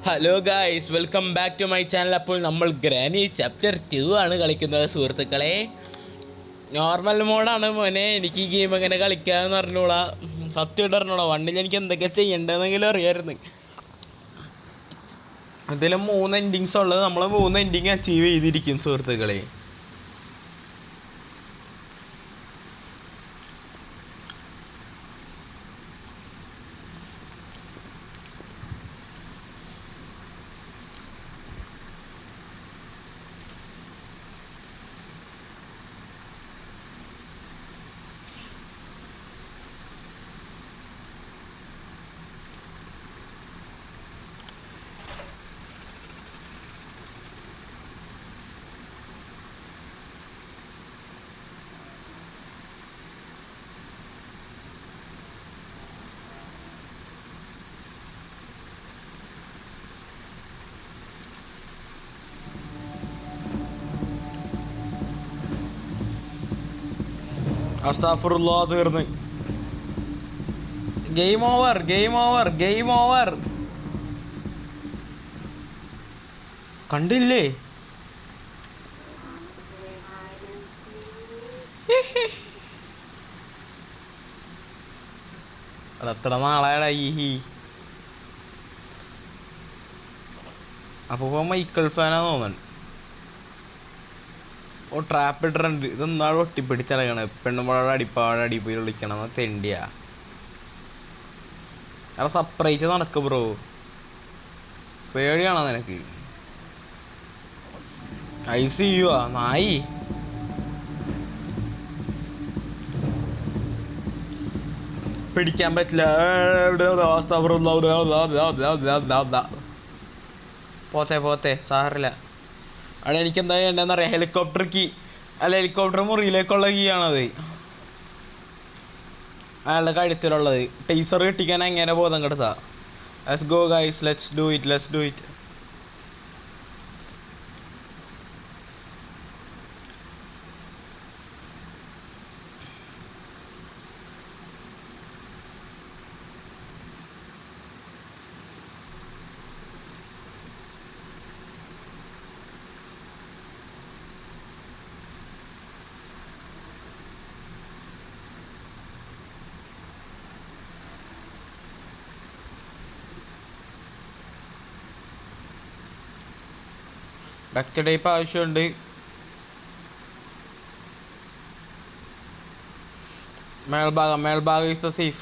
Hello guys, welcome back to my channel. അപ്പോൾ നമ്മൾ granny chapter 2 ആണ് കളിക്കുന്നത് സുഹൃത്തുക്കളെ. നോർമൽ മോഡാണ് മോനെ. എനിക്ക് ഈ ഗെയിം എങ്ങനെ കളിക്കാമെന്ന് അറിഞ്ഞൂടാ, സത്യമായിട്ട് അറിഞ്ഞൂടാ. വണ്ടിൽ എനിക്ക് എന്തൊക്കെ ചെയ്യേണ്ടതെന്നെങ്കിലും അറിയാമായിരുന്നു. ഇതിൽ 3 എൻഡിങ്സ് ഉള്ളത്. നമ്മൾ 3 എൻഡിങ് അച്ചീവ് ചെയ്തിരിക്കും സുഹൃത്തുക്കളെ. അസ്തഗ്ഫിറുല്ലാ, തീർന്ന്. Game over, game over, game over. കണ്ടില്ലേ? അതെത്ര നാളായടാ ഈ അപ്പൊ മൈക്കിൾ ഫാനാന്ന് തോന്നണം. ഓ, ട്രാപ്പ് ഇട്ടിട്ടുണ്ട്. ഇതൊന്നാൾ ഒട്ടിപ്പിടിച്ചിറങ്ങണ പെണ്ണുമ്പോഴോട് അടി പോയി വിളിക്കണം തെണ്ടിയാ. അയാളെ സെപ്പറേറ്റ് നടക്ക് ബ്രോ. പേടിയാണോ നിനക്ക്? ICU നായി. പിടിക്കാൻ പറ്റില്ല. പോത്തെ സാറില്ല. അവിടെ എനിക്ക് എന്താ ചെയ്യേണ്ടതെന്ന് അറിയാം. ഹെലികോപ്റ്റർ കീ അല്ല, ഹെലികോപ്റ്റർ മുറിയിലേക്കുള്ള കീ ആണത്. അയാളുടെ കഴുത്തിലുള്ളത്. ടീസർ കിട്ടിക്കാൻ എങ്ങനെ ബോധം കെടുത്താ. Let's go guys, let's do it. Duct tape ആവശ്യമുണ്ട്. മേൽഭാഗം ഈസ് ദ സേഫ്.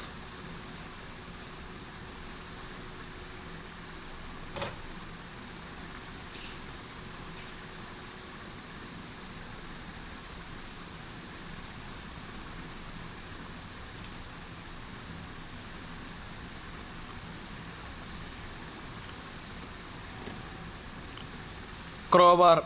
ക്രോബാർ.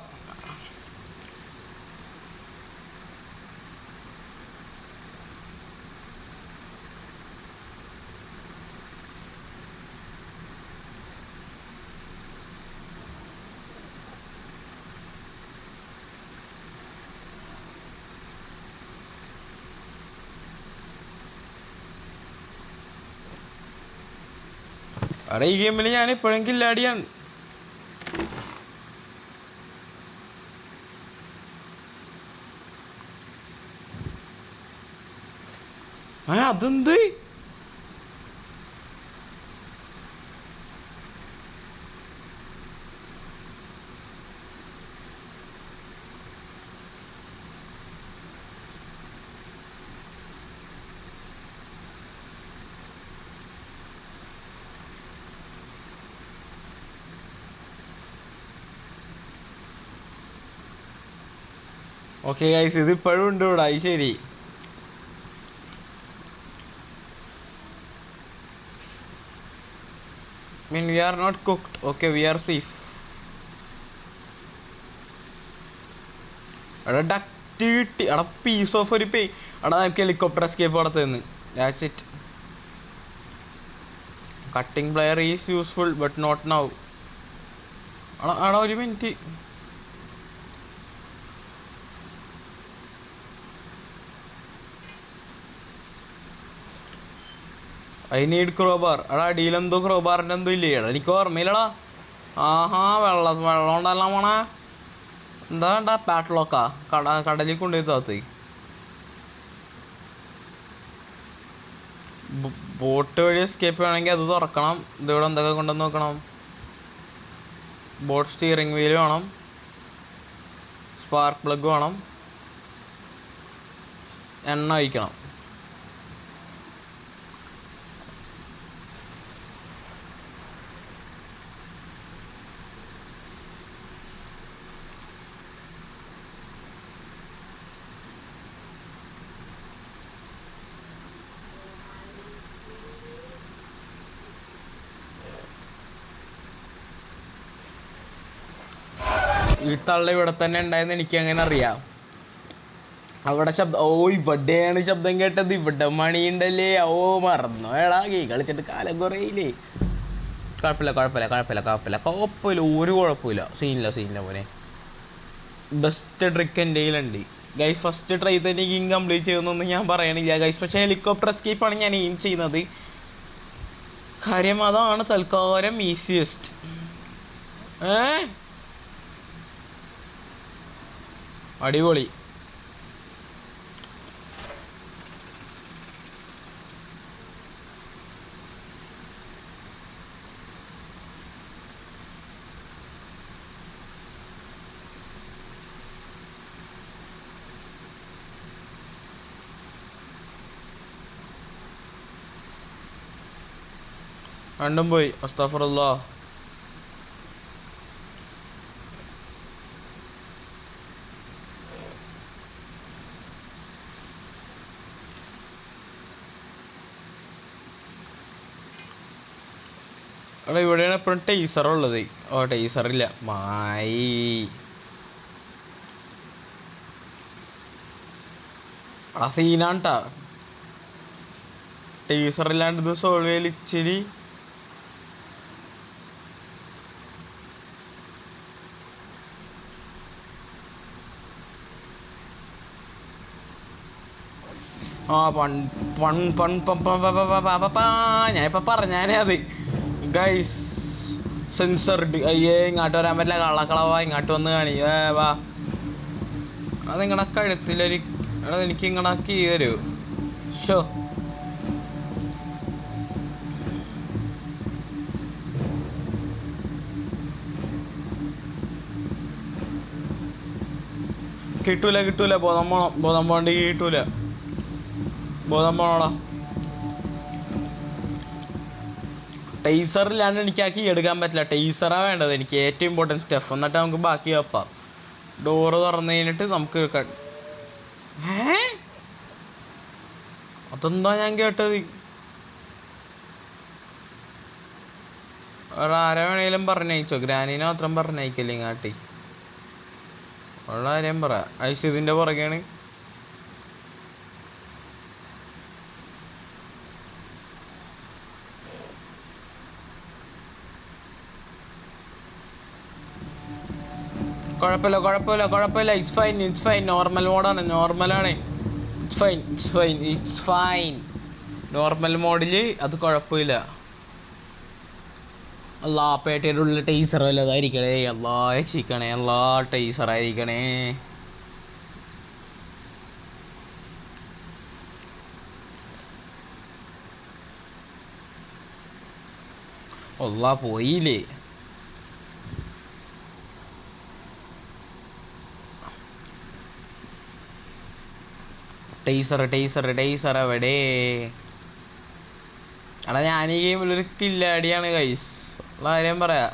അവിടെ ഈ ഗെയിമിൽ ഞാൻ എപ്പോഴും കില്ലാടിയാണ്. അതെന്ത്? ഓക്കെ ഗൈസ്, ഇത് ഇപ്പോഴും ഉണ്ട് ഇവിടെ. അത് ശരി. We are not cooked. Okay, we are safe. എടാ ഡക്റ്റ് കിട്ടി. എടാ പീസ് ഓഫ് ഒരു എടാ നമുക്ക് ഹെലികോപ്റ്റർ എസ്കേപ്പ് നടത്തുന്നു. That's it. Cutting plier is useful but not now. എടാ ഒരു മിനിറ്റ്. I need crowbar. എടാ അടിയിലെന്തോ ക്രോബാറിൻ്റെ എന്തോ ഇല്ലേ? എടാ എനിക്ക് ഓർമ്മയില്ലടാ. ആഹാ വെള്ളം ഉണ്ടല്ലോ മോണ. എന്താ വേണ്ട പാട്ട്ലോക്കാ കടലിൽ കൊണ്ടുപോയി താത്ത്. ബോട്ട് വഴി എസ്കേപ്പ് വേണമെങ്കിൽ അത് തുറക്കണം. ഇതിവിടെ എന്തൊക്കെ കൊണ്ടുവന്ന് നോക്കണം. ബോട്ട് സ്റ്റിയറിംഗ് വീല് വേണം, സ്പാർക്ക് പ്ലഗ് വേണം, എണ്ണ ഒഴിക്കണം. ഈ തള്ള ഇവിടെ തന്നെ ഉണ്ടായെന്ന് എനിക്ക് അങ്ങനെ അറിയാം. അവിടെ ശബ്ദം, ഓ ഇവിടെയാണ് ശബ്ദം കേട്ടത്. ഇവിടെ മണിയുണ്ടല്ലേ. ഓ മറന്നോ എളാകി കളിച്ചിട്ട് കാലം കുറയില്ലേ. കുഴപ്പമില്ല, ഒരു കുഴപ്പമില്ല. സീനില്ല മോനെ. ബെസ്റ്റ് ട്രിക്ക് എൻ്റെ കയ്യിലുണ്ട് ഗൈസ്. ഫസ്റ്റ് ട്രൈ തന്നെ കംപ്ലീറ്റ് ചെയ്യുന്നൊന്നും ഞാൻ പറയണില്ല ഗൈസ്. പക്ഷേ ഹെലികോപ്റ്റർ എസ്കേപ്പാണ് ഞാൻ എയിം ചെയ്യുന്നത്. കാര്യം അതാണ് തൽക്കാലം ഈസിയസ്റ്റ്. അടിപൊളി. രണ്ടും പോയി. അസ്തഗ്ഫിറുല്ലാഹ്. അവിടെ ഇവിടെയാണ് എപ്പോഴും ടേസറുള്ളത്. ഓ ടേസറില്ല മായി. ആ സീനാണ് ട്ടാ. ടേസറില്ലാണ്ട് ഇത് സോൾവ് ചെയ്യൽ ഇച്ചിരി ഞാനിപ്പോ പറഞ്ഞാനേ അത് ഗൈസ്. സെൻസർ അയ്യേ ഇങ്ങോട്ട് വരാൻ പറ്റില്ല. കള്ളക്കളവാ ഇങ്ങോട്ട് വന്ന് കാണി. വാ അത് നിങ്ങളുടെ കഴുത്തിലൊരു എനിക്ക് ഇങ്ങടാക്കി തരൂ. ഷോ കിട്ടൂല. ബോധം പോണ്ടി കിട്ടൂല. ബോധം പോണോടാ. ടേസറില്ലാണ്ട് എനിക്കാക്കി എടുക്കാൻ പറ്റില്ല. ടേസറാ വേണ്ടത് എനിക്ക് ഏറ്റവും ഇമ്പോർട്ടൻറ്റ് സ്റ്റെപ്പ്. എന്നിട്ട് നമുക്ക് ബാക്കി വെപ്പാം. ഡോറ് തുറന്നു കഴിഞ്ഞിട്ട് നമുക്ക് അതെന്താ ഞാൻ കേട്ടത്? ആരെ വേണേലും പറഞ്ഞയച്ചോ. ഗ്രാനീനെ മാത്രം പറഞ്ഞയക്കല്ലേ ഇങ്ങാട്ടി. ഉള്ള കാര്യം പറ. ഐശ്വര്യത്തിൻ്റെ പുറകെയാണ്. കുഴപ്പമില്ല. It's fine. നോർമൽ മോഡാണ്. It's fine. നോർമൽ മോഡിൽ അത് കുഴപ്പമില്ല. അല്ലാ പേട്ടയുടെ ഉള്ളിൽ ടേസർ വല്ലതായിരിക്കണേ. അല്ലാ രക്ഷിക്കണേ. അല്ലാ ടേസറായിരിക്കണേ. അല്ലാ പോയില്ലേ. ടേസർ എവിടെ? എടാ ഞാൻ ഈ ഗെയിമിലൊരു കില്ലാടിയാണ് ഗൈസ്. ഉള്ള കാര്യം പറയാ.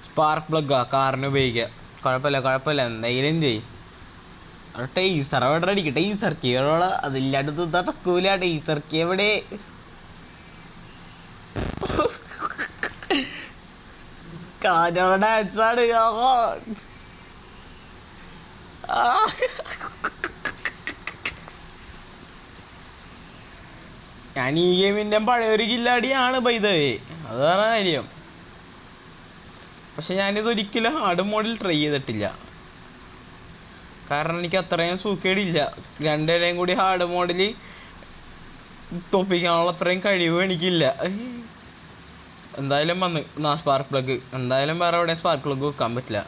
സ്പാർക്ക് പ്ലഗാ കാറിന് ഉപയോഗിക്കുക. കുഴപ്പമില്ല. എന്തെങ്കിലും ചെയ്യും. ടേസർ എവിടെ അടിക്കും? ടേസർ കീഴോള അതില്ലാണ്ട് നടക്കൂല. ടേസർ കീ എവിടെ? ഡാൻസാണ്. ഞാൻ ഈ ഗെയിമിൻ്റെ പഴയൊരു കില്ലാടിയാണ് ബൈ ദ വേ. അതാണ് കാര്യം. പക്ഷെ ഞാനിതൊരിക്കലും ഹാർഡ് മോഡിൽ ട്രൈ ചെയ്തിട്ടില്ല. കാരണം എനിക്ക് അത്രയും സൂക്കേടില്ല. രണ്ടുപേരെയും കൂടി ഹാർഡ് മോഡിൽ തോപ്പിക്കാനുള്ള അത്രയും കഴിവും എനിക്കില്ല. എന്തായാലും വന്ന് സ്പാർക്ക് പ്ലഗ്. എന്തായാലും വേറെ എവിടെയും സ്പാർക്ക് പ്ലഗ് വെക്കാൻ പറ്റില്ല.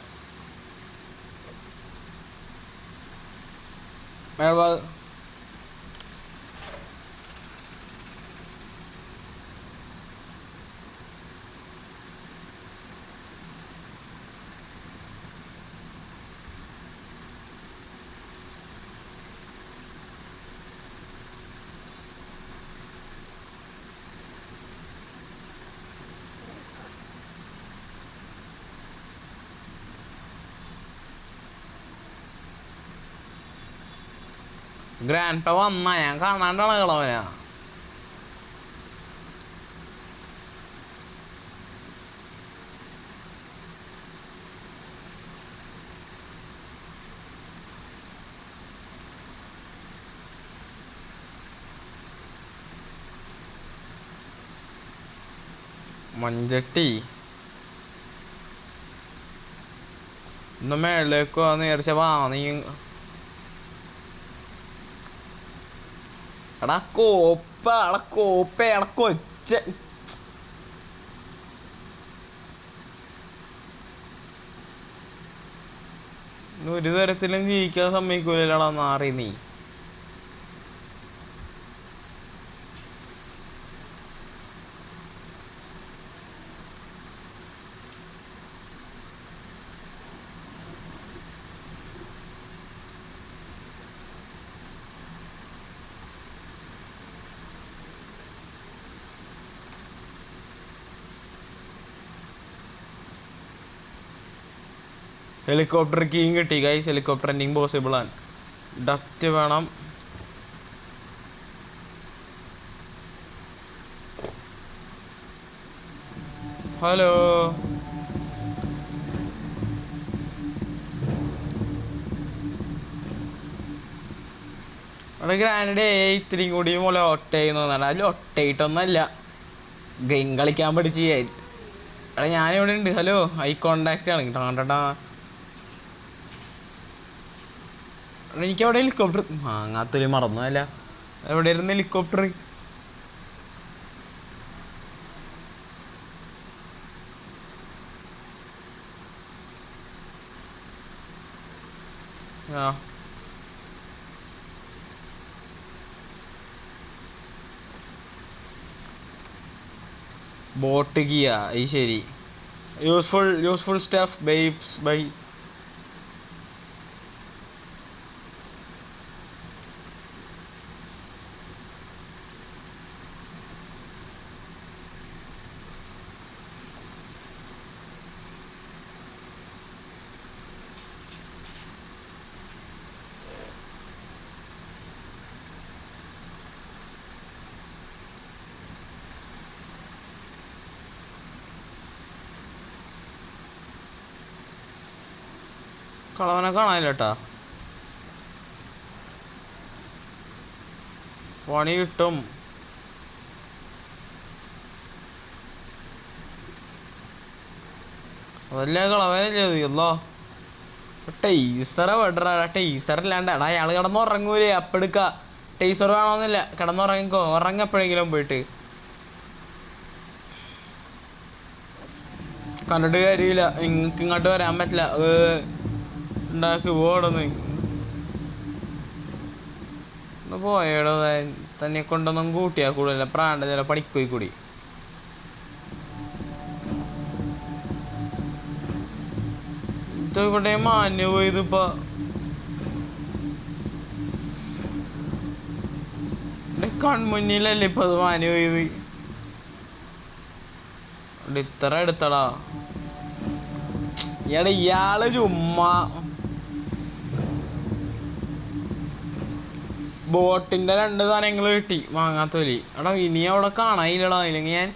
ഗ്രാൻഡ് പ വന്നാ ഞാൻ കാണാണ്ടാണ് കളവനാ. മഞ്ചട്ടി ഇന്ന് മേളിലേക്ക് വന്ന് വിചാരിച്ച നീ എടാ കൊച്ച ഒരു തരത്തിലും ജീവിക്കാൻ സമ്മതിക്കൂലടാ നാറി നീ. ഹെലികോപ്റ്റർ കീയും കിട്ടി ഗൈസ്. ഹെലികോപ്റ്റർ എൻഡിങ് പോസിബിൾ ആണ്. ഡക്റ്റ് വേണം. ഹലോ അവിടെ ഗ്രാൻഡ് ഇത്തിരിയും കൂടി പോലെ ഒട്ടയെന്ന് അതിൽ ഒട്ടയിട്ടൊന്നല്ല, ഗെയിം കളിക്കാൻ പഠിച്ച് എടാ ഞാനിവിടെ ഉണ്ട്. ഹലോ ഐ കോണ്ടാക്റ്റ് ആണ്. ടാണ്ടാ എനിക്കവിടെ ഹെലികോപ്റ്റർ മാങ്ങാത്തൊരു മറന്നല്ല. എവിടെ ഇരുന്ന് ഹെലികോപ്റ്റർ? ആ ബോട്ട് ഗിയ ഈ ശരി. Useful stuff babes bye. കളവനെ കാണാനില്ല കേട്ടാ. പണി കിട്ടും. അതല്ലേ കളവനല്ലോ. ടീസറ വിടറാ. ടീസറില്ലാണ്ട് എടാ അയാൾ കിടന്നുറങ്ങൂലേ അപ്പെടുക്ക. ടീസർ വേണമെന്നില്ല, കിടന്നുറങ്ങിക്കോ. ഉറങ്ങപ്പോഴെങ്കിലും പോയിട്ട്. കണ്ടിട്ട് കാര്യമില്ല, നിങ്ങൾക്ക് ഇങ്ങോട്ട് വരാൻ പറ്റില്ല. ഉണ്ടാക്കി പോടൊന്ന് പോയടോ. തന്നെ കൊണ്ടൊന്നും കൂട്ടിയാ കൂടുതല പ്രാണ്ട ചില പണിക്കോയി കൂടി. ഇതെവിടെ മാഞ്ഞു പോയതിപ്പോ? കൺമുന്നിലല്ലേ ഇപ്പൊ അത് മാഞ്ഞു പോയത്? ഇത്ര എടുത്തടാ ഇയാള് ചുമ്മാ. ബോട്ടിന്റെ 2 സാധനങ്ങൾ കിട്ടി മാങ്ങാത്തൊലി. എടാ ഇനി അവിടെ കാണാനില്ലടാ. ഇല്ലെങ്കിൽ ഞാൻ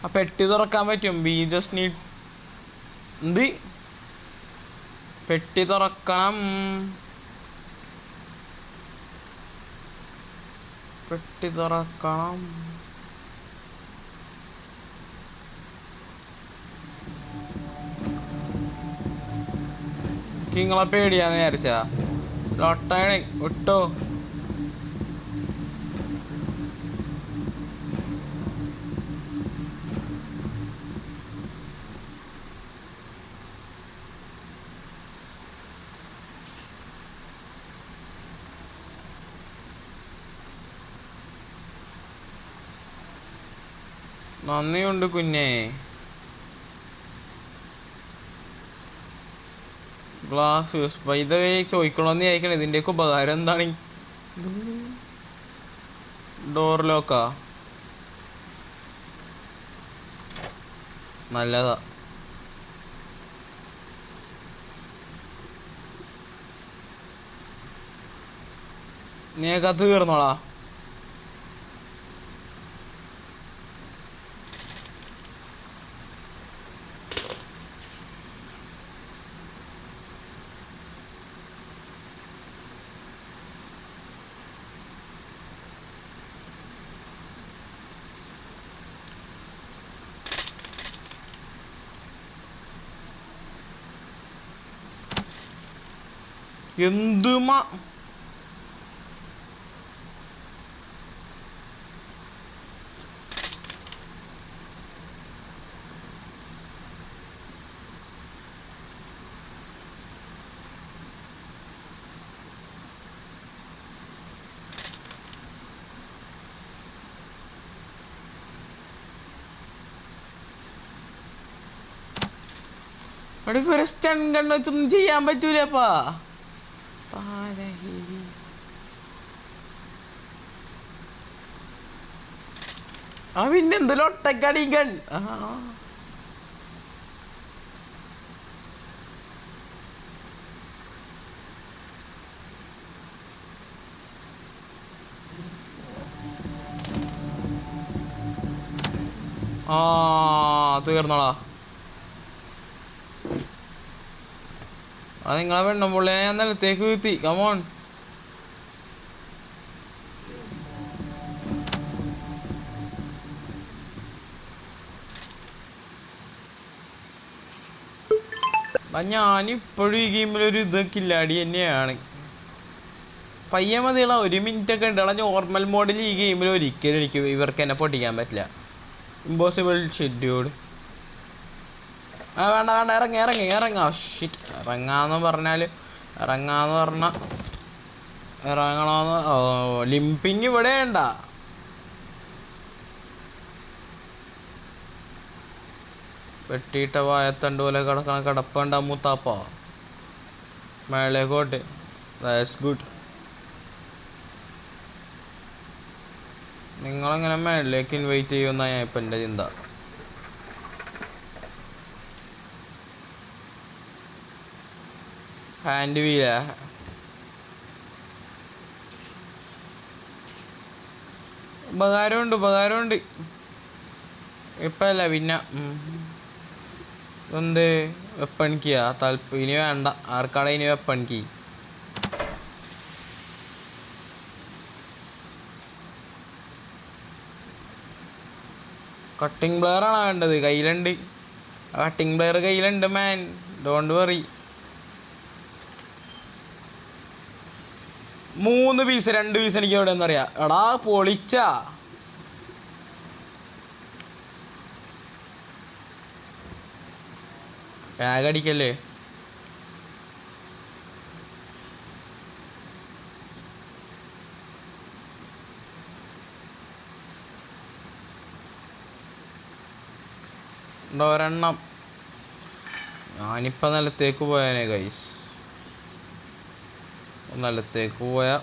ആ പെട്ടി തുറക്കാൻ പറ്റും. ബി ജസ്റ്റ് നീഡ് എന്ത് പെട്ടി തുറക്കണം. പെട്ടി തുറക്കണം. നിങ്ങളെ പേടിയാന്ന് വിചാരിച്ചാ ലൊട്ടാണ് വിട്ടോ. നന്ദിയുണ്ട് കുഞ്ഞേ. ഗ്ലാസ് ഇത് ചോദിക്കണമെന്ന് ചോദിക്കണം. ഇതിൻ്റെയൊക്കെ ഉപകാരം എന്താണ്? ഡോർ ലോക്കാ നല്ലതാ. നീയൊക്കെ തീർന്നോളാ. എന്തുമാ അവിടെ ഒരു സ്റ്റൺ കണ്ണ് വെച്ചൊന്നും ചെയ്യാൻ പറ്റൂലപ്പാ. പിന്നെ എന്തെങ്കിലും ഒട്ടക്കടിക്കൺ. തീർന്നോളാ. അത് നിങ്ങളെ പെണ്ണുമ്പുള്ളിനെ ഞാൻ നിലത്തേക്ക് വീഴ്ത്തി. കമോൺ. ഞാനിപ്പോഴും ഈ ഗെയിമിലൊരു ഇതൊക്കെ ഇല്ലാടി തന്നെയാണ്. പയ്യെ മതിയുള്ള 1 മിനിറ്റൊക്കെ ഉണ്ട്. നോർമൽ മോഡിൽ ഈ ഗെയിമിൽ ഒരിക്കലും എനിക്ക് ഇവർക്ക് എന്നെ പൊട്ടിക്കാൻ പറ്റില്ല. Impossible schedule. വേണ്ട വേണ്ട, ഇറങ്ങാം. ഷിറ്റ്, ഇറങ്ങാന്ന് പറഞ്ഞാൽ ഇറങ്ങണമെന്ന്. ലിംപിങ് ഇവിടെ ഉണ്ട. വെട്ടിയിട്ട വായത്തണ്ട് പോലെ കിടക്കണ കിടപ്പണ്ട മൂത്താപ്പ. മേളേക്കോട്ട്. That's good. നിങ്ങളെങ്ങനെ മേളിലേക്ക് ഇൻവൈറ്റ് ചെയ്യുമെന്നാണ് ഞാൻ ഇപ്പം എൻ്റെ ചിന്ത. ഹാൻഡ് വീല ഉപകാരമുണ്ട്. ഇപ്പം അല്ല പിന്നെ എന്ത് വെപ്പൺ കീയാ ഇനി വേണ്ട. ആർക്കാടെ ഇനി വെപ്പൺ കീ? കട്ടിംഗ് പ്ലെയർ ആണ് വേണ്ടത്. കയ്യിലുണ്ട്. കട്ടിംഗ് പ്ലെയർ കയ്യിലുണ്ട് man. Don't worry. 3 piece 2 piece എനിക്ക് എവിടെ എന്നറിയാം. എടാ പൊളിച്ചാ. ബാഗ് അടിക്കല്ലേ. ഒരെണ്ണം. ഞാനിപ്പോൾ നിലത്തേക്ക് പോയാനേ ഗൈസ്. നിലത്തേക്ക് പോയാ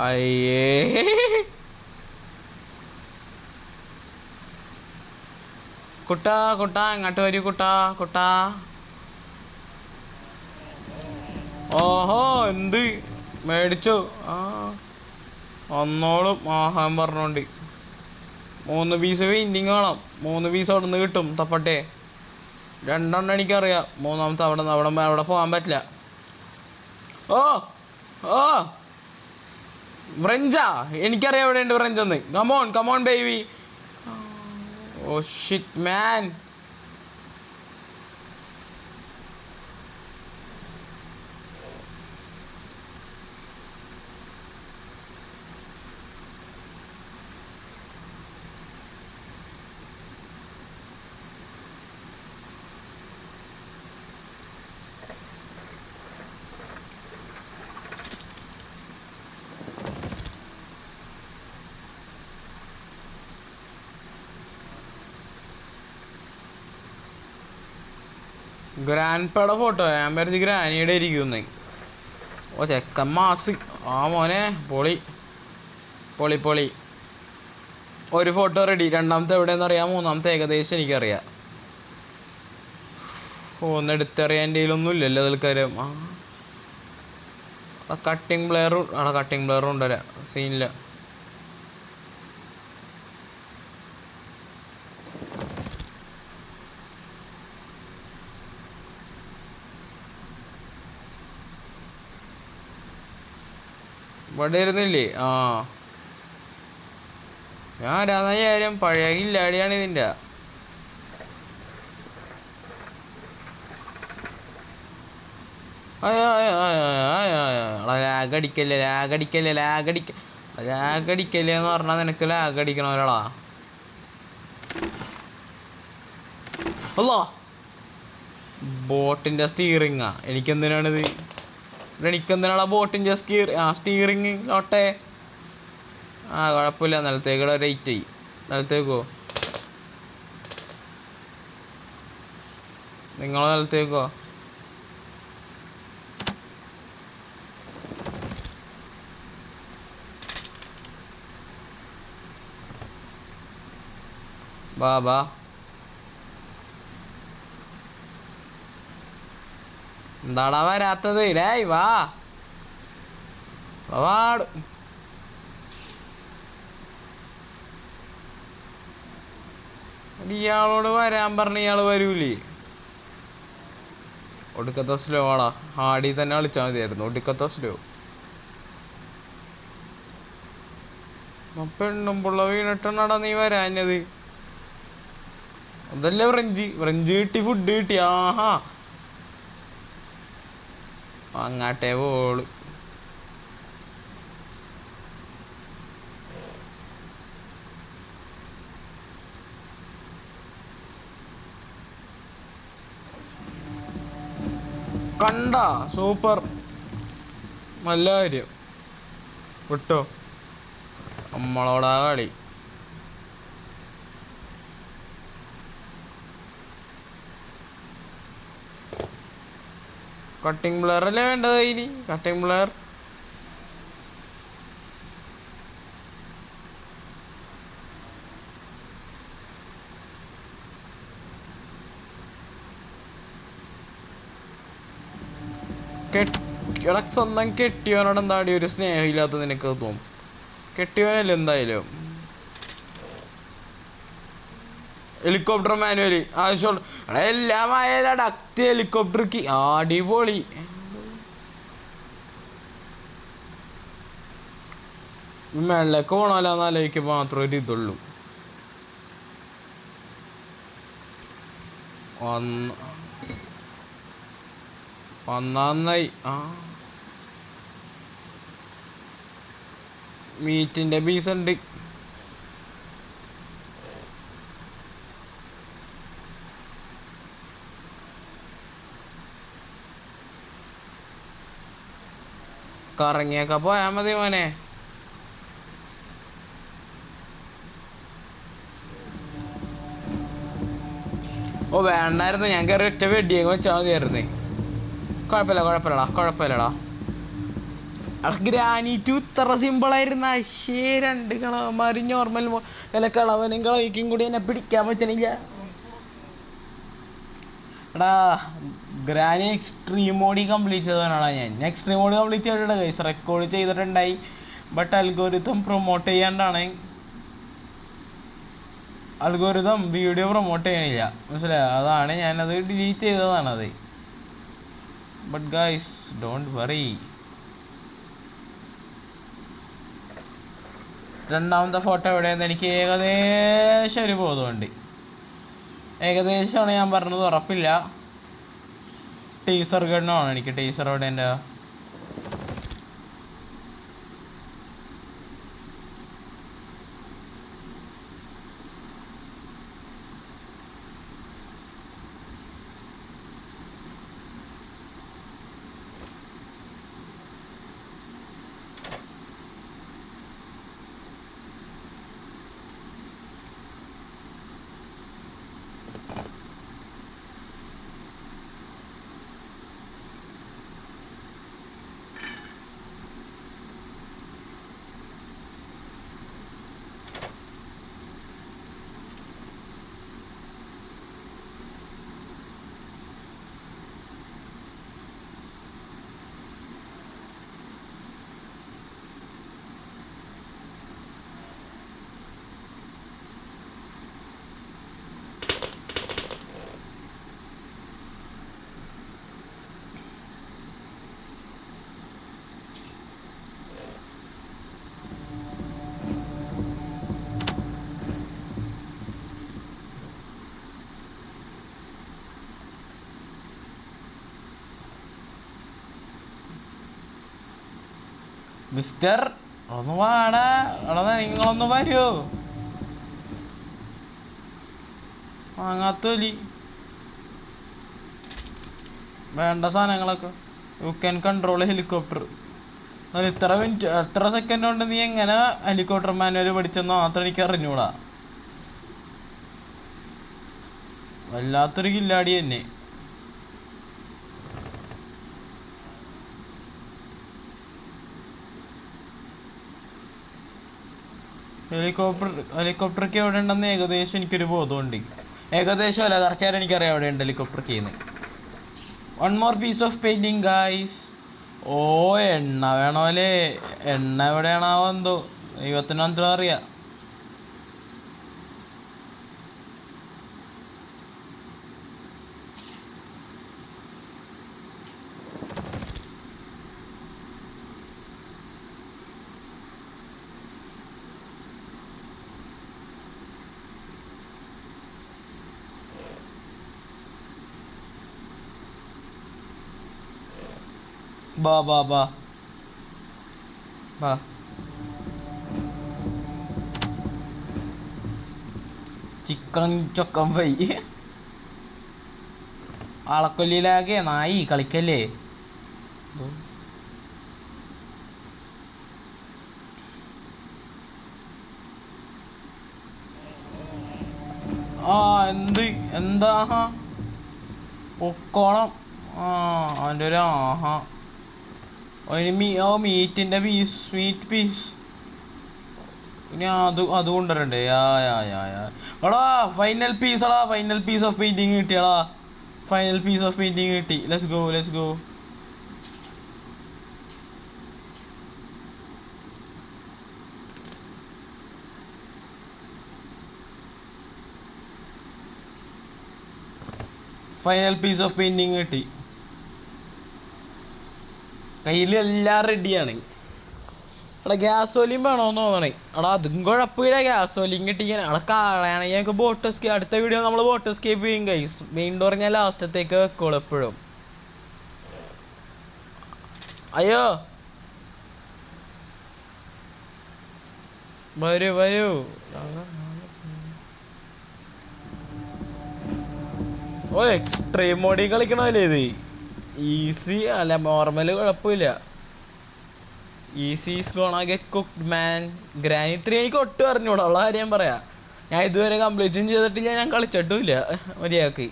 അയ്യേ. കുട്ടാ ഇങ്ങോട്ട് വരൂ കുട്ടാ. ഓഹോ, എന്ത് മേടിച്ചോ? ഒന്നോളും ആഹാൻ പറഞ്ഞോണ്ട് 3 പീസ് പെയിൻറ്റിങ് വേണം. 3 പീസ് അവിടെ നിന്ന് കിട്ടും. തപ്പട്ടെ. 2 എനിക്കറിയാം. മൂന്നാമത്തെ അവിടെ പോകാൻ പറ്റില്ല. ഓ ഓ ഫ്രഞ്ചാ, എനിക്കറിയാം എവിടെ ഉണ്ട് ഫ്രഞ്ച് ഒന്ന്. Come on baby. ഓ ഷിറ്റ് മാൻ. ഗ്രാൻഡ് പയുടെ ഫോട്ടോ ഞാൻ പറഞ്ഞ് ഗ്രാനിയുടെ ഇരിക്കുന്നേ. ഓ ചെക്കൻ മാസ്. ആ മോനെ പൊളി. ഒരു ഫോട്ടോ റെഡി. രണ്ടാമത്തെ എവിടെയെന്ന് അറിയാം. മൂന്നാമത്തെ ഏകദേശം എനിക്കറിയാം. ഒന്ന് എടുത്തറിയാൻ എൻ്റെ കയ്യിലൊന്നും ഇല്ലല്ലോ ആൾക്കാരും. കട്ടിങ് പ്ലെയറും ഉണ്ടല്ലോ. സീനില്ല. ഇവിടെ ഇരുന്നില്ലേ? ഞാൻ ആരാധന പഴയ ഇല്ലാടിയാണ് ഇതിൻ്റെ. ലാഗടിക്കല്ലേ എന്ന് പറഞ്ഞാൽ നിനക്ക് ലാഗടിക്കണ ഒരാളാ. അല്ലോ ബോട്ടിൻ്റെ സ്റ്റിയറിങ്ങാ. എനിക്കെന്തിനാണിത്? എനിക്കെന്തിനാണ് ബോട്ടിൻ്റെ സ്റ്റിയറിങ് ഓട്ടെ. കുഴപ്പമില്ല. നിലത്തേക്കൂടെ റേറ്റ് ആയി. നിലത്തേക്കോ? നിങ്ങളെ നിലത്തേക്കോ? ബാ എന്താടാ വരാത്തത്? ഡേയ് വാ. ഇയാളോട് വരാൻ പറഞ്ഞ ഇയാള് വരൂലേ? ഒടുക്കത്തെ സ്ലോ ആടാ. ഹാർഡിൽ തന്നെ കളിച്ചാൽ മതിയായിരുന്നു. ഒടുക്കത്തെ സ്ലോ. പെണ്ണും പുള്ള വീണിട്ടാടാ നീ വരാഞ്ഞത്. അതല്ലേ ഫ്രഞ്ച് കിട്ടി, ഫുഡ് കിട്ടി. ആഹാ അങ്ങാട്ടെ പോള്. കണ്ട സൂപ്പർ. നല്ല കാര്യം വിട്ടോ. നമ്മളോടാ കളി. കട്ടിങ് പ്ലെയർ അല്ലേ വേണ്ടത്? ഇനി കട്ടിങ് പ്ലെയർ. സ്വന്തം കെട്ടിയവനോട് എന്താടി ഒരു സ്നേഹമില്ലാത്ത നിനക്ക് തോന്നും? കെട്ടിയവനല്ലേ എന്തായാലും. ഹെലികോപ്റ്റർ മാനുവലി ആവശ്യമുള്ള എല്ലാം ആയാലും ഡക്റ്റ് ഹെലികോപ്റ്റർക്ക് അടിപൊളി. മേളിലേക്ക് പോണാലോന്ന് ആലോചിക്കുമ്പോൾ മാത്രം ഒരു ഇതുള്ളൂ. ഒന്നായി. മീറ്റിന്റെ പീസ് ഉണ്ട്. കറങ്ങിയൊക്കെ പോയാ മതി മോനെ. ഓ വേണ്ടായിരുന്നു. ഞാൻ കയറി ഒറ്റ വെടിയൊക്കെ വെച്ചാൽ മതിയായിരുന്നേ. കുഴപ്പമില്ലടാ. ഗ്രാനൈറ്റ് ഇത്ര സിമ്പിളായിരുന്ന. രണ്ട് കളവന്മാരും നോർമൽ അല്ല കളവനും കളവിക്കും കൂടി എന്നെ പിടിക്കാൻ പറ്റണില്ല. എടാ ഗ്രാനി എക്സ്ട്രീം മോഡി കംപ്ലീറ്റ് ചെയ്തവനാണ് ഞാൻ. എക്സ്ട്രീം മോഡ് കംപ്ലീറ്റ് ചെയ്തിട്ടുണ്ട് ഗൈസ്. റെക്കോർഡ് ചെയ്തിട്ടുണ്ടായി. ബട്ട് അൽഗോരിതം പ്രൊമോട്ട് ചെയ്യാണ്ടാണ്. അൽഗോരിതം വീഡിയോ പ്രൊമോട്ട് ചെയ്യണില്ല, മനസ്സിലായോ? അതാണ് ഞാനത് ഡിലീറ്റ് ചെയ്തതാണത്. But guys don't worry. രണ്ടാമത്തെ ഫോട്ടോ എവിടെയെന്ന് എനിക്ക് ഏകദേശം ഒരു ബോധമുണ്ട്. ഏകദേശമാണ് ഞാൻ പറഞ്ഞത്, ഉറപ്പില്ല. ടീസർ ഗണ്ണാണ് എനിക്ക്. ടീസർ എവിടെ എൻ്റെ? മിസ്റ്റർ ഒന്ന് വാടാ. എടാ നിങ്ങളൊന്ന് വരുമോ? വാങ്ങാത്തോലി വേണ്ട സാധനങ്ങളൊക്കെ. You can control helicopter. ഇത്ര മിനിറ്റ് എത്ര സെക്കൻഡ് കൊണ്ട് നീ എങ്ങനെ ഹെലികോപ്റ്റർ മാനുവൽ പഠിച്ചെന്നോ മാത്രം എനിക്ക് അറിഞ്ഞൂടാ. വല്ലാത്തൊരു കില്ലാടി തന്നെ. ഹെലികോപ്റ്റർക്ക് എവിടെ ഉണ്ടെന്ന് ഏകദേശം എനിക്കൊരു ബോധമുണ്ട്. ഏകദേശം അല്ല, കറക്റ്റായിട്ട് എനിക്കറിയാം എവിടെ ഉണ്ട് ഹെലികോപ്റ്റർ കീന്ന്. One more piece of painting guys. ഓ എണ്ണ വേണോല്ലേ? എണ്ണ എവിടെയാണാവോ എന്തോ, ദൈവത്തിനോ അറിയാം. ബാ ബാ ബാ ബാ. Chicken ചൊക്കൻ fry. ആളക്കൊല്ലിയിലാകെ നായി കളിക്കല്ലേ. ആ എന്താ പൊക്കോണം. അവൻ്റെ ഒരു ആഹാ മീറ്റിൻ്റെ മീറ്റ് പീസ്. ഇനി അത് കൊണ്ടുവരണ്ടേ? എടാ final piece final piece of painting കിട്ടിയടാ. ഫൈനൽ പീസ് ഓഫ് പെയിന്റിങ് കിട്ടി. Let's go. Final piece of painting കിട്ടി. കയ്യിൽ എല്ലാം റെഡിയാണ്. എടാ ഗ്യാസോലിയും വേണമെന്ന് തോന്നണേ. എടാ അതും കുഴപ്പമില്ല, ഗ്യാസോലിയും കിട്ടിക്കാൻ. എടാ കളയാണെങ്കിൽ ഞങ്ങൾക്ക് ബോട്ട് എസ്കേപ്പ്. അടുത്ത വീഡിയോ നമ്മൾ ബോട്ട് എസ്കേപ്പ് ചെയ്യും ഗൈസ്. മെയിൻ ഡോർ ഞാൻ ലാസ്റ്റത്തേക്ക് വെക്കോളൂ എപ്പോഴും. അയ്യോ വരൂ. ഓ എക്സ്ട്രീം മോഡിൽ കളിക്കണല്ലേ ഇത്? ഈസി അല്ല, നോർമൽ കുഴപ്പമില്ല. Easy is gonna get cooked man. Granny 3 എനിക്ക് ഒട്ടും അറിഞ്ഞൂടാ, ഉള്ള കാര്യം പറയാം. ഞാൻ ഇതുവരെ കംപ്ലീറ്റും ചെയ്തിട്ടില്ല, ഞാൻ കളിച്ചിട്ടുമില്ല മര്യാദക്ക്.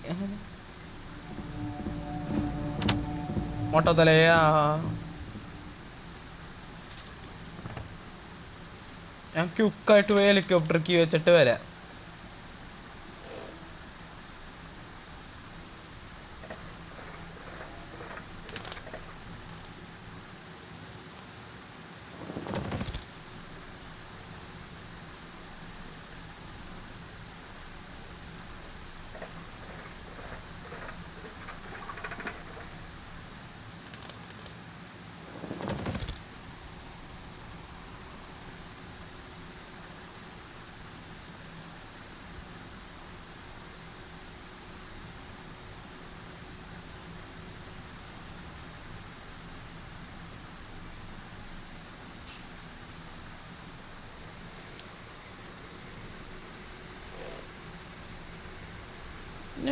മൊട്ടത്തലയാ. ഞാൻ ക്യുക്കായിട്ട് പോയി ഹെലികോപ്റ്റർ കീ വെച്ചിട്ട് വരാം.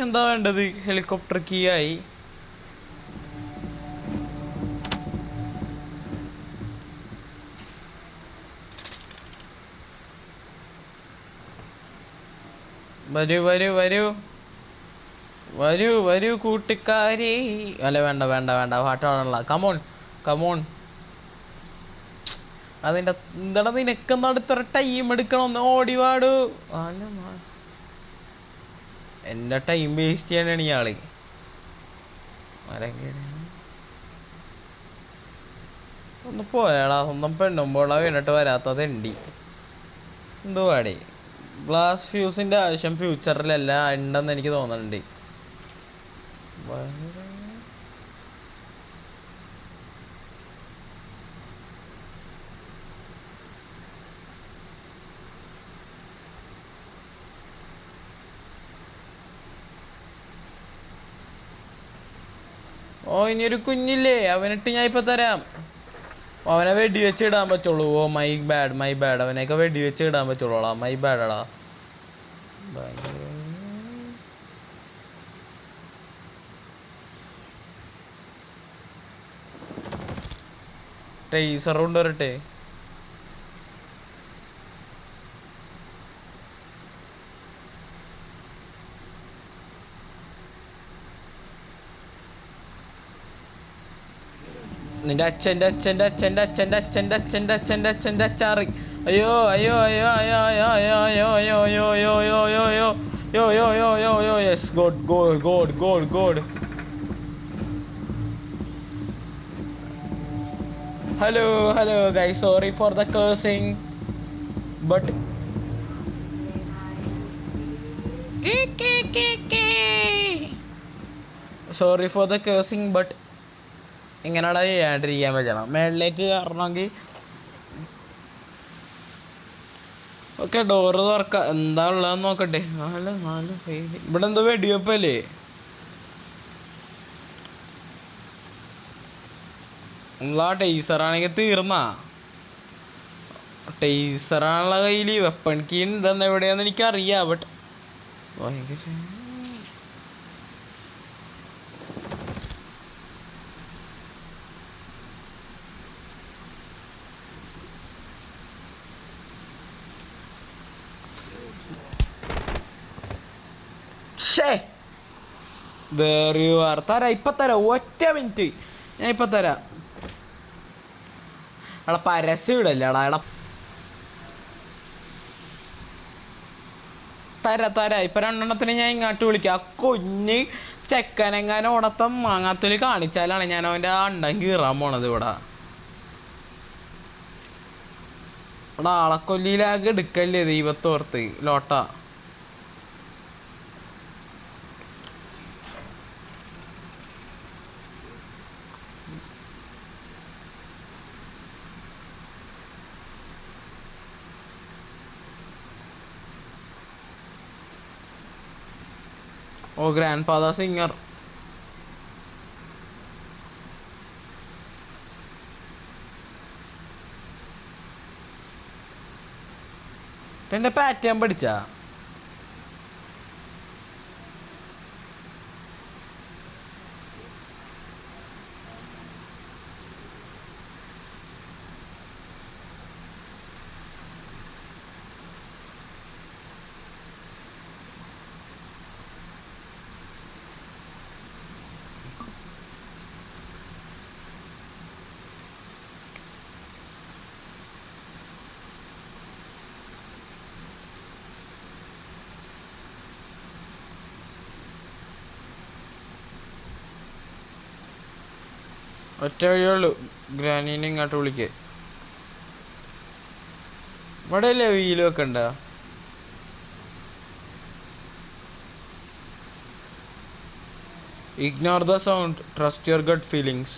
എന്താ വേണ്ടത്? ഹെലികോപ്റ്റർ കീ ആയി. വരൂ വരൂ വരൂ വരൂ വരൂ കൂട്ടുകാരെ. അല്ല വേണ്ട വേണ്ട വേണ്ട, പാട്ടാണല്ല. Come on come on. അതിൻ്റെ എന്താണ് നിനക്കെന്ന് അടുത്തൊരു ടൈം എടുക്കണം, ഓടിവാടൂ. എൻ്റെ ടൈം വേസ്റ്റ് ചെയ്യാനാണ് ഇയാള്. ഒന്ന് പോയാടാ, സ്വന്തം പെണ്ണുമ്പോളാ വീണിട്ട് വരാത്തത് എണ്ടി. എന്തുവാടേ? ഗ്ലാസ് ഫ്യൂസിൻ്റെ ആവശ്യം ഫ്യൂച്ചറിലല്ല ഉണ്ടെന്ന് എനിക്ക് തോന്നുന്നുണ്ട്. ഓ ഇനിയൊരു കുഞ്ഞില്ലേ, അവനിട്ട് ഞാൻ ഇപ്പൊ തരാം. അവനെ വെടിവെച്ച് ഇടാൻ പറ്റുള്ളൂ. Oh my bad my bad. അവനെയൊക്കെ വെടിവെച്ച് ഇടാൻ പറ്റുള്ളൂടാ. മൈ ബാഡാടാ. ടേസർ കൊണ്ടുവരട്ടെ? നിന്റെ അച്ഛൻ്റെ അച്ഛൻ്റെ അച്ഛൻ്റെ അച്ഛൻ്റെ അച്ഛൻ്റെ അച്ഛൻ്റെ അച്ഛൻ്റെ അച്ഛൻ്റെ അച്ചാറി. അയ്യോ അയ്യോ അയ്യോ അയ്യോ അയ്യോ അയ്യോ അയ്യോ അയ്യോ അയ്യോ അയ്യോ അയ്യോ അയ്യോ യോ yo yo yo yo yes god god god god god. Hello hello guys, sorry for the cursing but sorry for the cursing but ഇങ്ങനെയാടാ ചെയ്യാണ്ടിരിക്കാൻ പറ്റണം. മേളിലേക്ക് കയറണമെങ്കിൽ ഓക്കെ. ഡോറ് തുറക്കാം. എന്താ ഉള്ളതെന്ന് നോക്കട്ടെ. ഇവിടെ എന്തോ വെടിവെപ്പല്ലേ? ആ ടേസറാണെങ്കിൽ തീർന്നാ. ടേസറാണുള്ള കയ്യിൽ. വെപ്പൺ കീ ഉണ്ടെന്ന് എവിടെയാന്ന് എനിക്കറിയാം. ബട്ട് ഭയങ്കര തരാം. ഇപ്പൊ തരാം, ഒറ്റ മിനിറ്റ്. ഞാൻ ഇപ്പൊ തരാം. എടാ പരസ്യം ഇടല്ലേടാ. എടാ തരാ ഇപ്പൊ 2 ഞാൻ ഇങ്ങോട്ട് വിളിക്കാം. കുഞ്ഞ് ചെക്കനെങ്ങാനും ഓടത്തം മാങ്ങാത്തൊലി കാണിച്ചാലാണ് ഞാൻ അവൻ്റെ അണ്ടം കീറാൻ പോണത്. ഇവിടെ ആളക്കൊല്ലിയിലാകെ എടുക്കല്ലേ ദൈവത്തോർത്ത് ലോട്ട. ഓ ഗ്രാൻഡ് ഫാദർ സിംഗർ. എൻ്റെ പാറ്റേൺ പഠിച്ചാ? ഒറ്റ വഴിയുള്ളൂ, ഗ്രാനീനെ ഇങ്ങോട്ട് വിളിക്കേ. ഇവിടെ അല്ലേ വീലൊക്കെ ഉണ്ടോ? Ignore the sound, trust your gut feelings.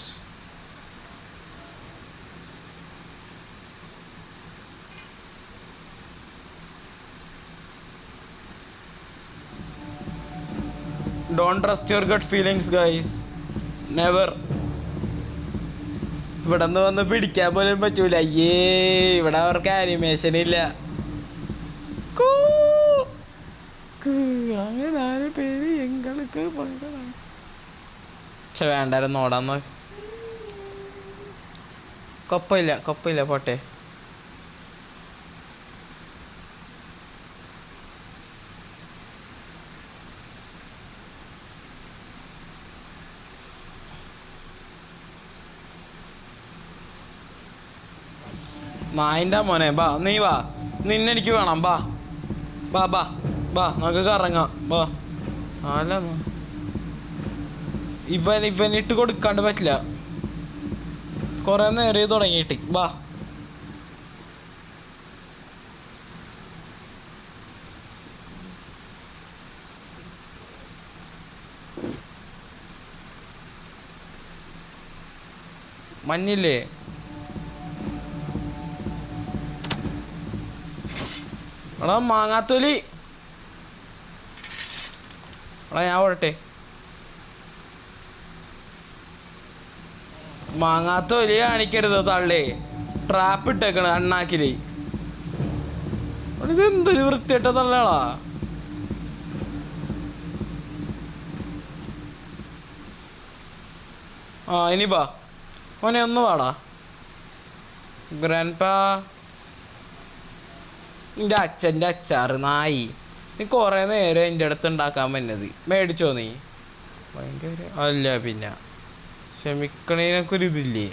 Don't trust your gut feelings guys, never. ഇവിടെ നിന്ന് വന്ന് പിടിക്കാൻ പോലും പറ്റൂല. അയ്യേ, ഇവിടെ അവർക്ക് ആനിമേഷൻ ഇല്ല. അങ്ങനെ 4 പേര് എങ്ങൾക്ക് പങ്കെടുക്കാം. പക്ഷെ വേണ്ടായിരുന്നു ഓടാന്ന്. കൊപ്പയില്ല പോട്ടെ. നായിൻ്റെ മോനെ ബാ, നീ വാ, നിന്നെനിക്ക് വേണം. ബാ ബാ ബാ ബാ, നമുക്ക് കറങ്ങാം. ബാ. അല്ല ഇവനിട്ട് കൊടുക്കാണ്ട് പറ്റില്ല, കൊറേ നേരം തുടങ്ങിയിട്ട്. ബാ. മഞ്ഞില്ലേ? എടാ മാങ്ങാത്തൊലി, എടാ ഞാൻ ഓടട്ടെ. മാങ്ങാത്തൊലി കാണിക്കരുത് തള്ളേ, ട്രാപ്പ് ഇട്ടേക്കണ അണ്ണാക്കില്. ഇത് എന്തൊരു വൃത്തിയിട്ട തള്ളാളാ. ഇനി ബാ മോനെ, ഒന്ന് വാടാ. ഗ്രാൻഡ്പാ, എൻ്റെ അച്ഛൻ്റെ അച്ചാറ് നായി. നീ കുറേ നേരം എൻ്റെ അടുത്ത് ഉണ്ടാക്കാൻ പറ്റുന്നത് മേടിച്ചോ നീ? ഭയങ്കര അല്ല. പിന്നെ ക്ഷമിക്കണേനൊക്കെ ഒരു ഇതില്ലേ?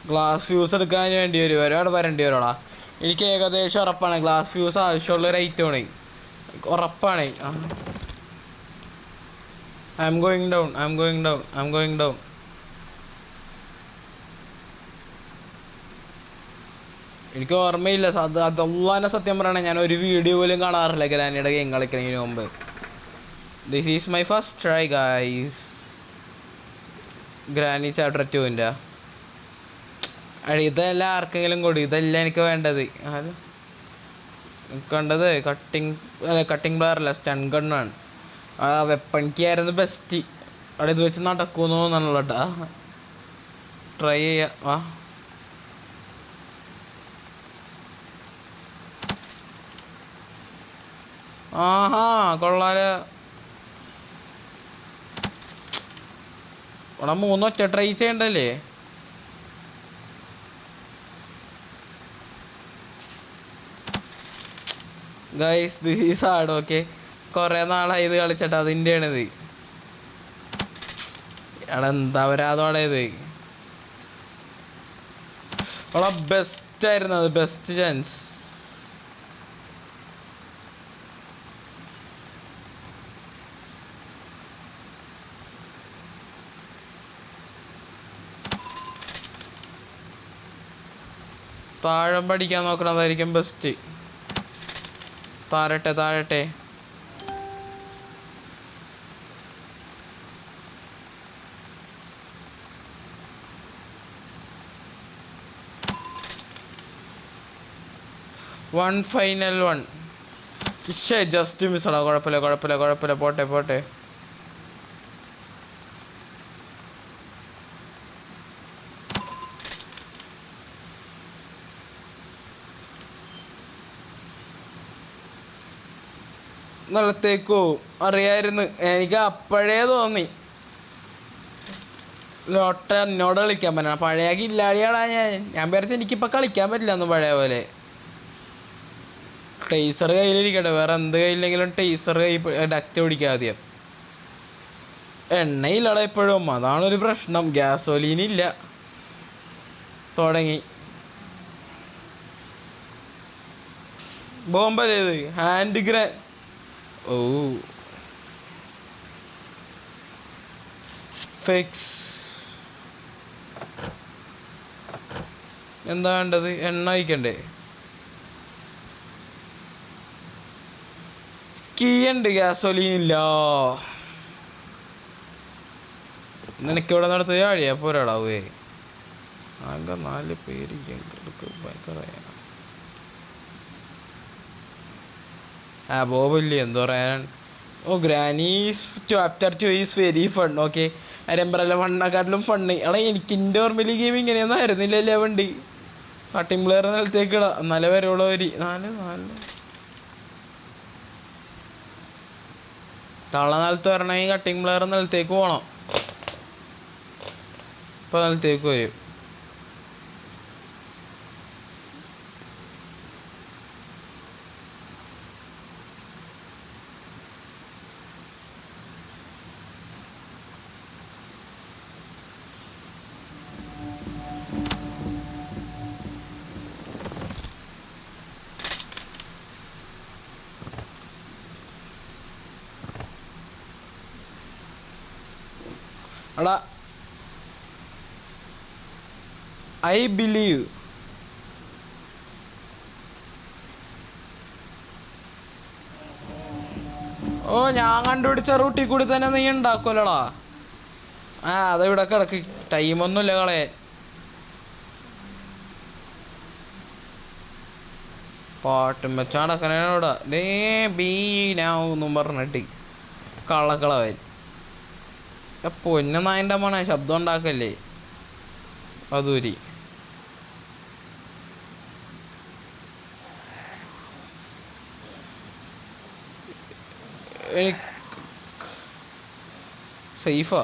ഗ്ലാസ് ഫ്യൂസ് എടുക്കാൻ വേണ്ടി വരും, ഒരുപാട് വരേണ്ടി വരുമോടാ. എനിക്ക് ഏകദേശം ഉറപ്പാണ് ഗ്ലാസ് ഫ്യൂസ് ആവശ്യമുള്ളൊരു ഐറ്റമാണ്, ഉറപ്പാണ്. I am going down. എനിക്ക് ഓർമ്മയില്ല അതല്ലാതെ സത്യം പറയണേ, ഞാൻ ഒരു വീഡിയോ പോലും കാണാറില്ല ഗ്രാനിയുടെ ഗെയിം കളിക്കുന്നതിന് മുമ്പ്. This is my first try guys. Granny chapter 2-ൻ്റെ ഇതെല്ലാം ആർക്കെങ്കിലും കൂടി, ഇതെല്ലാം എനിക്ക് വേണ്ടത്. കണ്ടത് കട്ടിങ് പ്ലെയർ അല്ല, സ്റ്റൺ ഗണ്ണാണ്. ആ വെപ്പണിക്കായിരുന്നു ബെസ്റ്റ്. അവിടെ ഇത് വെച്ച് നടക്കുമെന്ന് തോന്നണല്ലോ കേട്ടാ. ട്രൈ ചെയ്യാം. ആഹാ കൊള്ളാലോ. ഇവിടെ 3 ഒറ്റ ട്രൈ ചെയ്യണ്ടല്ലേ? Guys this is hard. Okay, കുറേ നാളായി ഇത് കളിച്ചിട്ട്, അതിൻ്റെയാണിത്. എടാ എന്താ വരാതോടെ ഇത്. അവിടെ ബെസ്റ്റ് ആയിരുന്നു അത്, ബെസ്റ്റ് ചാൻസ്. താഴം പഠിക്കാൻ നോക്കണതായിരിക്കും ബെസ്റ്റ്. താഴട്ടെ. ഫൈനൽ 1. ജസ്റ്റ് മിസ്സടാ. കുഴപ്പമില്ല. പോട്ടെ. നിലത്തേക്കോ അറിയായിരുന്നു, എനിക്ക് അപ്പോഴേ തോന്നി. ലോട്ട എന്നോട് കളിക്കാൻ പറ്റണം. പഴയ കില്ലാടിയാടാ ഞാൻ വിചാരിച്ച എനിക്കിപ്പോൾ കളിക്കാൻ പറ്റില്ല എന്ന് പഴയ പോലെ. ടേസർ കയ്യിലിരിക്കട്ടെ, വേറെ എന്ത് കയ്യിലെങ്കിലും ടേസർ ഡക്റ്റ് പിടിക്കുക ആദ്യം. എണ്ണയില്ലടാ ഇപ്പോഴും, അതാണൊരു പ്രശ്നം. ഗ്യാസോലീനില്ല. തുടങ്ങി ബോംബല്ലേ ഇത്, ഹാൻഡ് ഗ്രാൻ. ഓ ഫിക്സ്. എന്താ വേണ്ടത്? എണ്ണ ഒഴിക്കണ്ടേ? കീ ഉണ്ട്, ഗ്യാസോലീൻ ഇല്ല. നിനക്കിവിടെ നടത്തുക ആഴിയാ പോരാടാവേ. ആകെ 4 പേര് ബോബില്ലേ എന്തോ പറയാൻ. Granny's chapter 2 is very fun. Okay, അരമ്പറല്ല ഫണ്ണക്കാട്ടിലും ഫണ്ണ്. എടാ എനിക്ക് എൻ്റെ ഓർമ്മയിൽ ഗെയിം ഇങ്ങനെയൊന്നും ആയിരുന്നില്ലല്ലേ. വണ്ടി കട്ടിംഗ് പ്ലെയർ നിലത്തേക്ക് ഇടാം, 4 വരെയുള്ള ഒരു 4 തള്ള നിലത്ത് വരണമെങ്കിൽ കട്ടിങ് പ്ലെയർ നിലത്തേക്ക് പോകണം. ഇപ്പം നിലത്തേക്ക് വരും. എടാ ഐ ബിലീവ് ഓ ഞാൻ കണ്ടുപിടിച്ച റൂട്ടിൽ കൂടി തന്നെ നീ ഉണ്ടാക്കുമല്ലോടാ. അതിവിടെ കിടക്ക്, ടൈമൊന്നുമില്ല കളയാൻ. പാട്ടും വെച്ച് നടക്കണോടാ ഡേ ബീനാവെന്നും പറഞ്ഞിട്ട് കള്ളക്കളവൻ. പൊന്ന നായൻ്റെ മോനെ ശബ്ദം ഉണ്ടാക്കല്ലേ അതൂരി. സേഫാ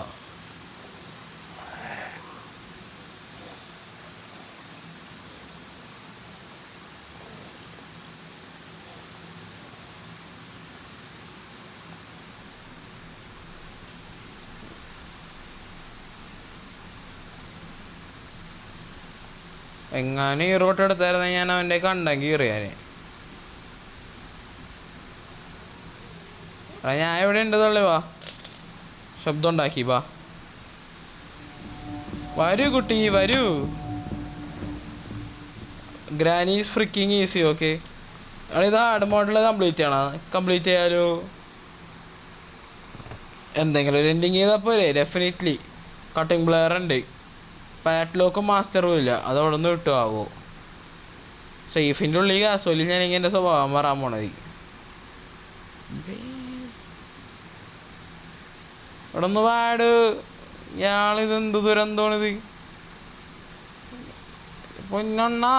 എങ്ങാനും ഈ റൂട്ട് എടുത്തായിരുന്നു ഞാൻ അവൻ്റെ കണ്ടെങ്കിൽ കയറിയാന്. ഞാൻ എവിടെ ഉണ്ട് തള്ളി വാ, ശബ്ദം ഉണ്ടാക്കി വാ. വരൂ കുട്ടി വരൂ. Granny's freaking easy. ഓക്കെ ഇത് ഹാർഡ് മോഡൽ കംപ്ലീറ്റ് ചെയ്യണം. കംപ്ലീറ്റ് ചെയ്യാലോ, എന്തെങ്കിലും ഒരു എൻഡിങ് ചെയ്താൽ പോരെ. ഡെഫിനറ്റ്ലി കട്ടിങ് പ്ലെയർ ഉണ്ട്, പാറ്റ്ലോക്കും മാസ്റ്ററും ഇല്ല. അതവിടെ നിന്ന് കിട്ടുമാവോ? സേഫിൻ്റെ ഉള്ളിൽ കാസോലി ഞാനെങ്കിൽ എൻ്റെ സ്വഭാവം വരാൻ പോണത്. ഇവിടെ ഒന്ന് വാട്. ഇയാളിത് എന്ത് ദുരന്തമാണിത് പൊന്നണ്ണാ.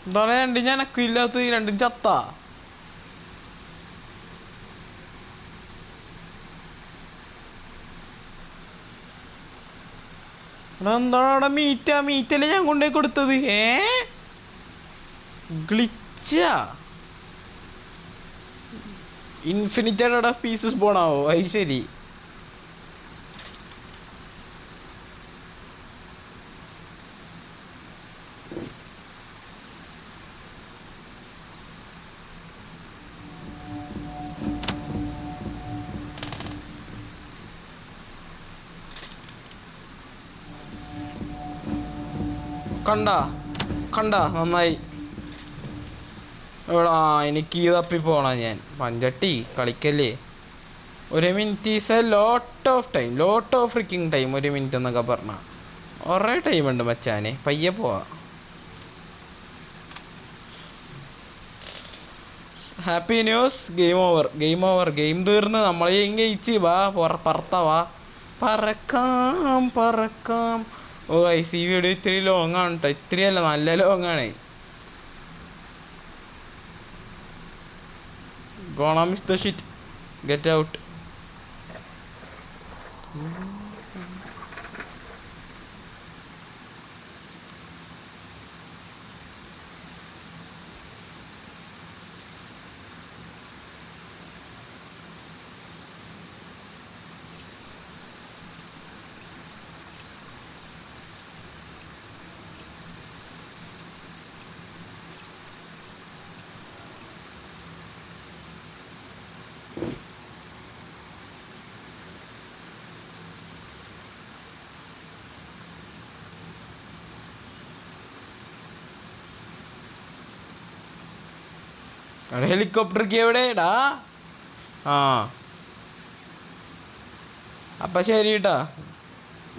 എന്താണ് രണ്ടും ഞാനൊക്കെ ഇല്ലാത്ത രണ്ടും ചത്ത. എന്താണ് അവിടെ മീറ്റല്ലേ ഞാൻ കൊണ്ടുപോയി കൊടുത്തത്? ഗ്ലിച്ചാ ഇൻഫിനിറ്റഡ് പീസസ് പോണാവോ? അത് ശരി. കണ്ട നന്നായി. എനിക്ക് ഈ തപ്പി പോണ ഞാൻ. പഞ്ചട്ടി കളിക്കല്ലേ. 1 minute is a lot of freaking time. 1 minute എന്നൊക്കെ പറഞ്ഞാൽ കുറേ ടൈമുണ്ട് മച്ചാനെ. പയ്യെ പോവാ. Happy news, game over. Game തീർന്ന് നമ്മൾ ജയിച്ച്. വാ പറത്താവാ, പറക്കാം. ഓ ഈ വീഡിയോ ഇത്തിരി ലോങ് ആണ് കേട്ടോ. ഇത്തിരിയല്ല, നല്ല ലോങ് ആണ്. Gonna miss the shit. Get out. ഹെലികോപ്റ്റർക്ക് എവിടെടാ? അപ്പം ശരി കേട്ടാ.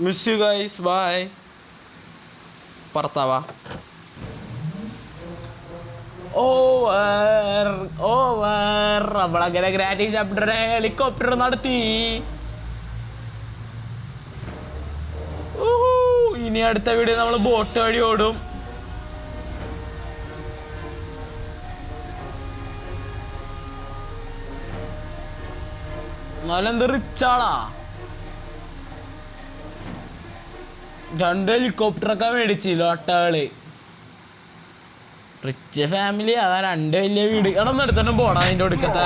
Miss you guys, bye. പുറത്താവാ. Over over. നമ്മളങ്ങനെ ഗ്രാനി ചാപ്റ്റർ ഹെലികോപ്റ്റർ നടത്തി. ഇനി അടുത്ത വീഡിയോ നമ്മൾ ബോട്ട് വഴി ഓടും. എന്നാലെന്ത് റിച്ചാളാ. 2 ഹെലികോപ്റ്ററൊക്കെ മേടിച്ചു ലോട്ടകള്. Rich family. അതാ 2 വലിയ വീട്. എടൊന്നും എടുത്തിട്ട് പോടാ അതിൻ്റെ ഒടുക്കത്തെ.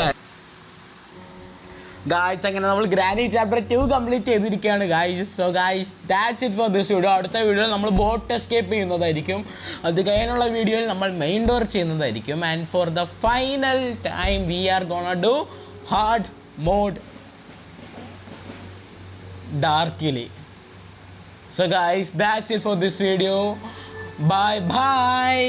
ഗായ്സ് അങ്ങനെ നമ്മൾ ഗ്രാനി ചാപ്റ്റർ 2 കംപ്ലീറ്റ് ചെയ്തിരിക്കുകയാണ് guys. So guys that's it for this video. അടുത്ത വീഡിയോയിൽ നമ്മൾ ബോട്ട് എസ്കേപ്പ് ചെയ്യുന്നതായിരിക്കും. അത് കഴിഞ്ഞുള്ള വീഡിയോയിൽ നമ്മൾ മെയിൻ ഡോർ ചെയ്യുന്നതായിരിക്കും. And for the final time we are gonna do hard mode darkly. So guys, that's it for this video. Bye bye.